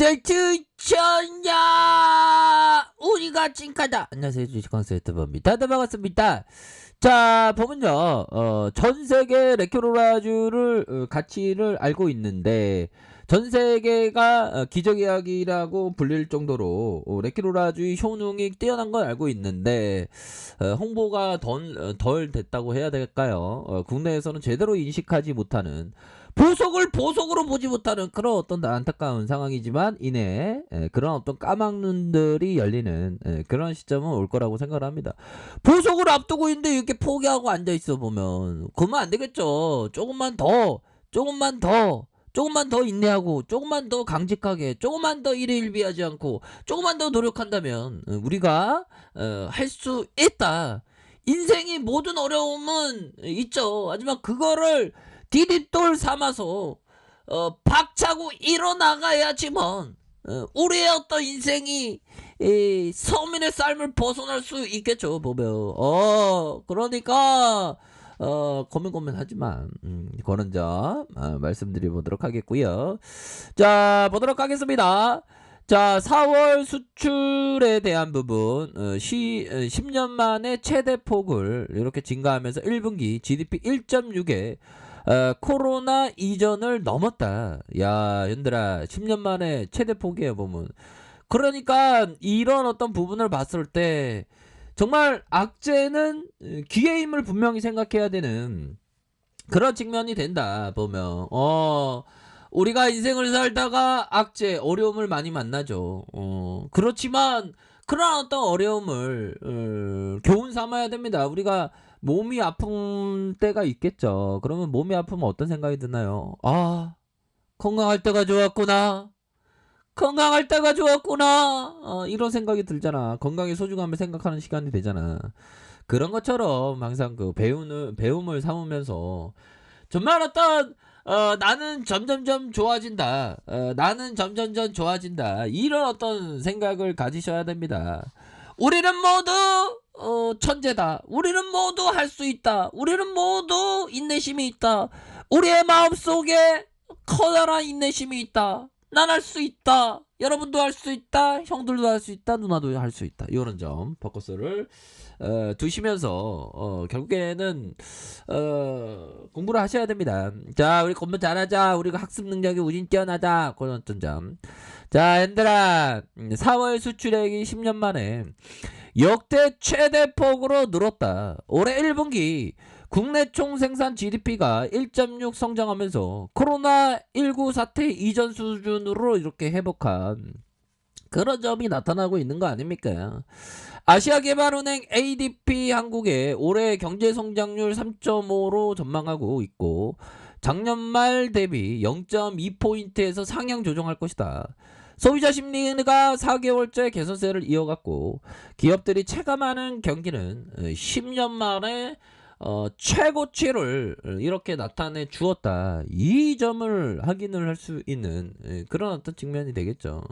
콘서트 전야 우리가 찐카다. 안녕하세요, 주식 콘서트 입니다. 반갑습니다. 자, 보면요, 전 세계 레큐로라주를 가치를 알고 있는데, 전 세계가 기적이야기라고 불릴 정도로 레큐로라주의 효능이 뛰어난 걸 알고 있는데, 홍보가 덜 됐다고 해야 될까요? 국내에서는 제대로 인식하지 못하는, 보석으로 보지 못하는 그런 어떤 안타까운 상황이지만 이내 그런 어떤 까막눈들이 열리는 그런 시점은 올 거라고 생각을 합니다. 보석을 앞두고 있는데 이렇게 포기하고 앉아있어 보면 그러면 안 되겠죠. 조금만 더 인내하고, 조금만 더 강직하게, 조금만 더 일희일비하지 않고, 조금만 더 노력한다면 우리가 할 수 있다. 인생의 모든 어려움은 있죠. 하지만 그거를 디딤돌 삼아서 박차고 일어나가야지만 우리의 어떤 인생이 이 서민의 삶을 벗어날 수 있겠죠. 보면 그러니까 고민하지만 그런 점 말씀드려보도록 하겠고요. 자, 보도록 하겠습니다. 자, 4월 수출에 대한 부분 10년 만에 최대 폭을 이렇게 증가하면서 1분기 GDP 1.6에 코로나 이전을 넘었다. 야, 현들아, 10년 만에 최대 폭이에요, 보면. 그러니까 이런 어떤 부분을 봤을 때 정말 악재는 기회임을 분명히 생각해야 되는 그런 측면이 된다, 보면. 우리가 인생을 살다가 악재, 어려움을 많이 만나죠. 그렇지만 그런 어떤 어려움을 교훈 삼아야 됩니다. 우리가 몸이 아픈 때가 있겠죠. 그러면 몸이 아프면 어떤 생각이 드나요? 아, 건강할 때가 좋았구나. 건강할 때가 좋았구나. 이런 생각이 들잖아. 건강의 소중함을 생각하는 시간이 되잖아. 그런 것처럼 항상 그 배움을 삼으면서 정말 어떤 나는 점점점 좋아진다. 나는 점점점 좋아진다. 이런 어떤 생각을 가지셔야 됩니다. 우리는 모두 천재다. 우리는 모두 할 수 있다. 우리는 모두 인내심이 있다. 우리의 마음속에 커다란 인내심이 있다. 난 할 수 있다. 여러분도 할 수 있다. 형들도 할 수 있다. 누나도 할 수 있다. 이런 점 포커스를 두시면서 결국에는 공부를 하셔야 됩니다. 자, 우리 공부 잘하자. 우리가 학습 능력이 우진 뛰어나자. 그런 어떤 점. 자, 얘들아, 4월 수출액이 10년 만에 역대 최대 폭으로 늘었다. 올해 1분기 국내 총생산 GDP가 1.6 성장하면서 코로나19 사태 이전 수준으로 이렇게 회복한 그런 점이 나타나고 있는 거 아닙니까? 아시아개발은행 ADP 한국의 올해 경제성장률 3.5로 전망하고 있고 작년 말 대비 0.2포인트에서 상향 조정할 것이다. 소비자 심리가 4개월째 개선세를 이어갔고 기업들이 체감하는 경기는 10년 만에 최고치를 이렇게 나타내 주었다. 이 점을 확인을 할 수 있는 그런 어떤 측면이 되겠죠.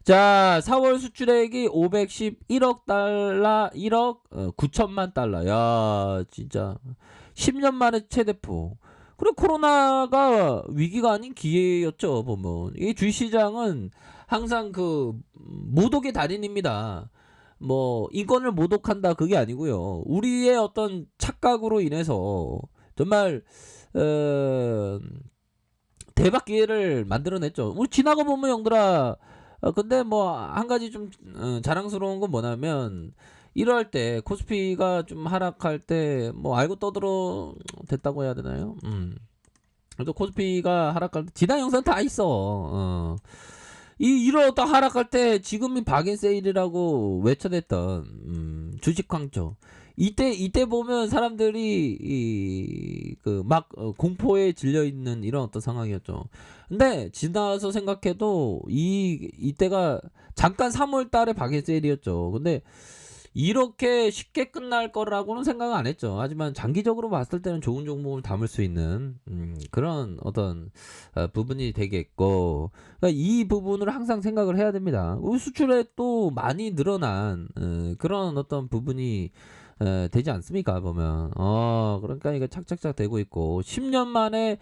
자, 4월 수출액이 511억 달러, 1억 9천만 달러. 야, 진짜 10년 만에 최대폭. 그리고 코로나가 위기가 아닌 기회였죠. 보면 이 주식시장은 항상 그 모독의 달인입니다. 뭐 인권을 모독한다 그게 아니고요. 우리의 어떤 착각으로 인해서 정말 대박 기회를 만들어냈죠. 우리 지나가 보면 형들아. 근데 뭐 한 가지 좀 자랑스러운 건 뭐냐면 이럴 때 코스피가 좀 하락할 때 뭐 알고 떠들어 됐다고 해야 되나요? 그래도 코스피가 하락할 때 지난 영상 다 있어. 이런 어떤 하락할 때 지금이 박앤세일이라고 외쳐냈던 주식 광죠. 이때 보면 사람들이 그 막 공포에 질려 있는 이런 어떤 상황이었죠. 근데 지나서 생각해도 이때가 잠깐 3월 달에 박앤세일이었죠. 근데 이렇게 쉽게 끝날 거라고는 생각은 안 했죠. 하지만 장기적으로 봤을 때는 좋은 종목을 담을 수 있는 그런 어떤 부분이 되겠고, 그러니까 이 부분을 항상 생각을 해야 됩니다. 수출에 또 많이 늘어난 그런 어떤 부분이 되지 않습니까? 보면 그러니까 이게 착착착 되고 있고 10년 만에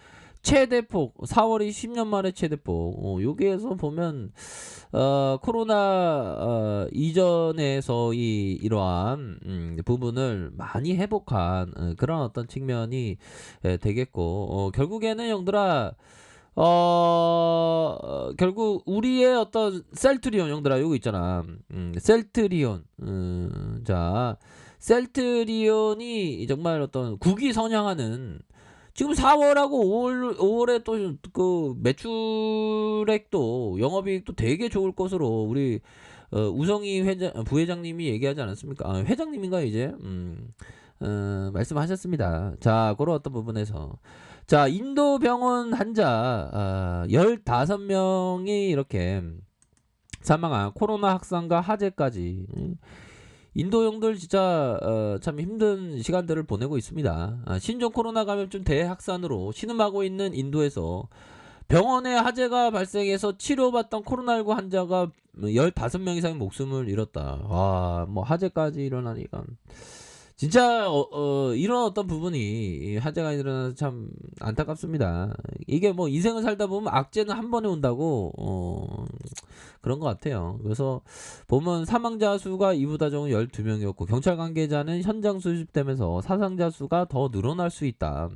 최대폭 4월이 10년 만에 최대폭. 여기에서 보면 코로나 이전에서 이러한 부분을 많이 회복한 그런 어떤 측면이 되겠고, 결국에는 형들아, 결국 우리의 어떤 셀트리온 형들아, 요거 있잖아. 셀트리온. 자, 셀트리온이 정말 어떤 국위 선양하는, 지금 4월하고 5월에 또 그 매출액도 영업이익도 되게 좋을 것으로 우리 우성희 부회장님이 얘기하지 않았습니까? 회장님인가 이제 말씀하셨습니다. 자, 그런 어떤 부분에서, 자, 인도 병원 환자 15명이 이렇게 사망한 코로나 확산과 하재까지. 인도 형들 진짜 참 힘든 시간들을 보내고 있습니다. 신종 코로나 감염증 대확산으로 신음하고 있는 인도에서 병원에 화재가 발생해서 치료받던 코로나19 환자가 15명 이상의 목숨을 잃었다. 와, 뭐 화재까지 일어나니까 진짜 이런 어떤 부분이 화재가 일어나서 참 안타깝습니다. 이게 뭐 인생을 살다 보면 악재는 한 번에 온다고 그런 것 같아요. 그래서 보면 사망자 수가 이보다 적은 12명이었고 경찰 관계자는 현장 수집되면서 사상자 수가 더 늘어날 수 있다.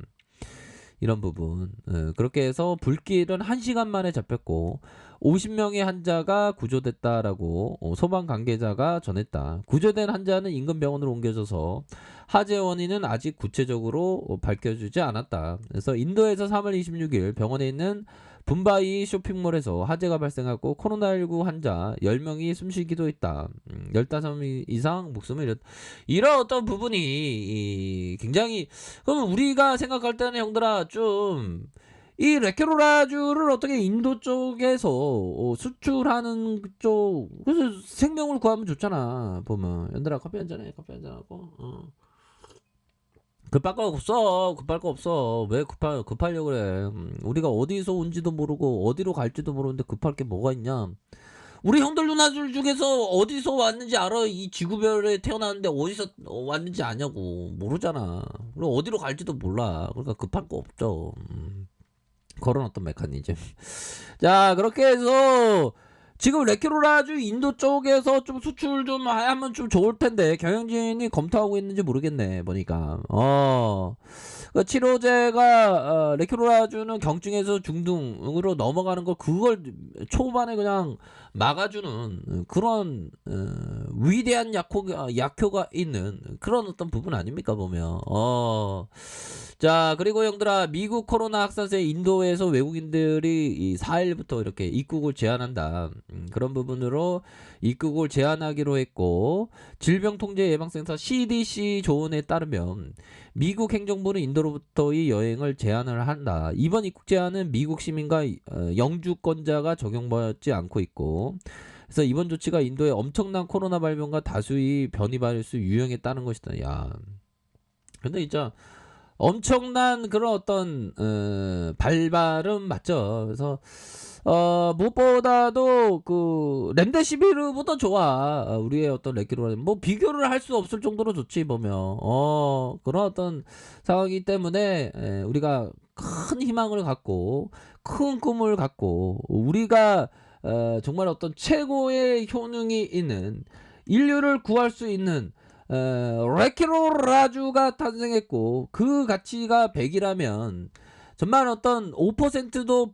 이런 부분. 그렇게 해서 불길은 1시간 만에 잡혔고 50명의 환자가 구조됐다라고 소방 관계자가 전했다. 구조된 환자는 인근 병원으로 옮겨져서 화재 원인은 아직 구체적으로 밝혀주지 않았다. 그래서 인도에서 3월 26일 병원에 있는 붐바이 쇼핑몰에서 화재가 발생하고 코로나19 환자 10명이 숨쉬기도 했다. 15명 이상 목숨을 잃었다. 이런 어떤 부분이 굉장히, 그럼 우리가 생각할 때는 형들아 좀 이 레케로라주를 어떻게 인도 쪽에서 수출하는 쪽, 그래서 생명을 구하면 좋잖아. 보면 얘들아 커피 한잔 해. 커피 한잔 하고 급할 거 없어. 급할 거 없어. 왜 급하려고 그래. 우리가 어디서 온지도 모르고 어디로 갈지도 모르는데 급할 게 뭐가 있냐. 우리 형들 누나들 중에서 어디서 왔는지 알아? 이 지구별에 태어났는데 어디서 왔는지 아냐고. 모르잖아. 그리고 어디로 갈지도 몰라. 그러니까 급할 거 없죠. 그런 어떤 메커니즘. 자, 그렇게 해서 지금 레키로라주 인도 쪽에서 좀 수출 좀 하면 좀 좋을 텐데 경영진이 검토하고 있는지 모르겠네 보니까. 그 치료제가 레키로라주는 경증에서 중등으로 넘어가는 걸, 그걸 초반에 그냥 막아주는 그런 위대한 약효가 있는 그런 어떤 부분 아닙니까 보면. 자, 그리고 형들아, 미국 코로나 확산세 인도에서 외국인들이 4일부터 이렇게 입국을 제한한다. 그런 부분으로 입국을 제한하기로 했고, 질병통제예방센터 CDC 조언에 따르면 미국 행정부는 인도로부터의 여행을 제한을 한다. 이번 입국 제한은 미국 시민과 영주권자가 적용받지 않고 있고, 그래서 이번 조치가 인도의 엄청난 코로나 발병과 다수의 변이 바이러스 유행에 따른 것이다. 야, 근데 진짜 엄청난 그런 어떤 발발은 맞죠. 그래서 무엇보다도 그 렘데시비르보다 좋아. 우리의 어떤 레키로라 뭐 비교를 할 수 없을 정도로 좋지 보면. 그런 어떤 상황이기 때문에 우리가 큰 희망을 갖고 큰 꿈을 갖고 우리가 정말 어떤 최고의 효능이 있는, 인류를 구할 수 있는 레키로라주가 탄생했고, 그 가치가 100이라면 정말 어떤 5%도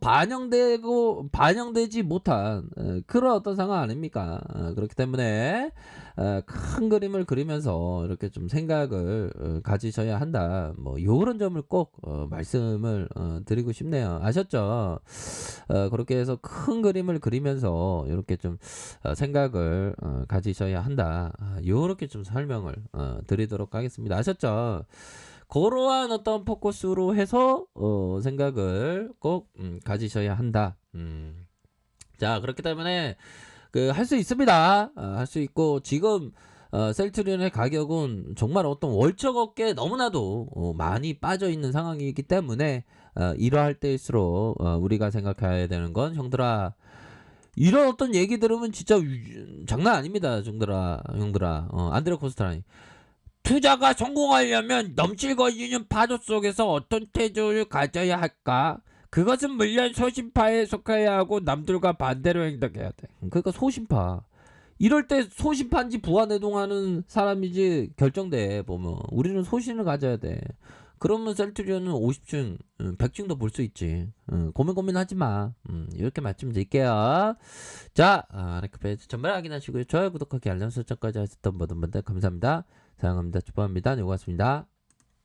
반영되지 못한 그런 어떤 상황 아닙니까? 그렇기 때문에 큰 그림을 그리면서 이렇게 좀 생각을 가지셔야 한다. 뭐 요런 점을 꼭 말씀을 드리고 싶네요. 아셨죠? 그렇게 해서 큰 그림을 그리면서 이렇게 좀 생각을 가지셔야 한다. 요렇게 좀 설명을 드리도록 하겠습니다. 아셨죠? 그러한 어떤 포커스로 해서 생각을 꼭 가지셔야 한다. 자, 그렇기 때문에 그 할 수 있습니다. 할 수 있고, 지금 셀트리온의 가격은 정말 어떤 월척업계에 너무나도 많이 빠져 있는 상황이기 때문에 이러할 때일수록 우리가 생각해야 되는 건, 형들아, 이런 어떤 얘기 들으면 진짜 장난 아닙니다. 형들아. 안드레 코스타라니, 투자가 성공하려면 넘칠거리는 파도 속에서 어떤 태도를 가져야 할까? 그것은 물론 소신파에 속해야 하고 남들과 반대로 행동해야 돼. 그러니까 소신파. 이럴 때 소신파인지 부하내동하는 사람이지 결정돼 보면. 우리는 소신을 가져야 돼. 그러면 셀트리온은 50층, 100층도 볼 수 있지. 고민하지 마. 이렇게 말씀드릴게요. 자, 라이크페이지 전말 확인하시고요. 좋아요, 구독하기, 알람 설정까지 하셨던 모든 분들 감사합니다. 사랑합니다. 축복합니다. 네, 고맙습니다.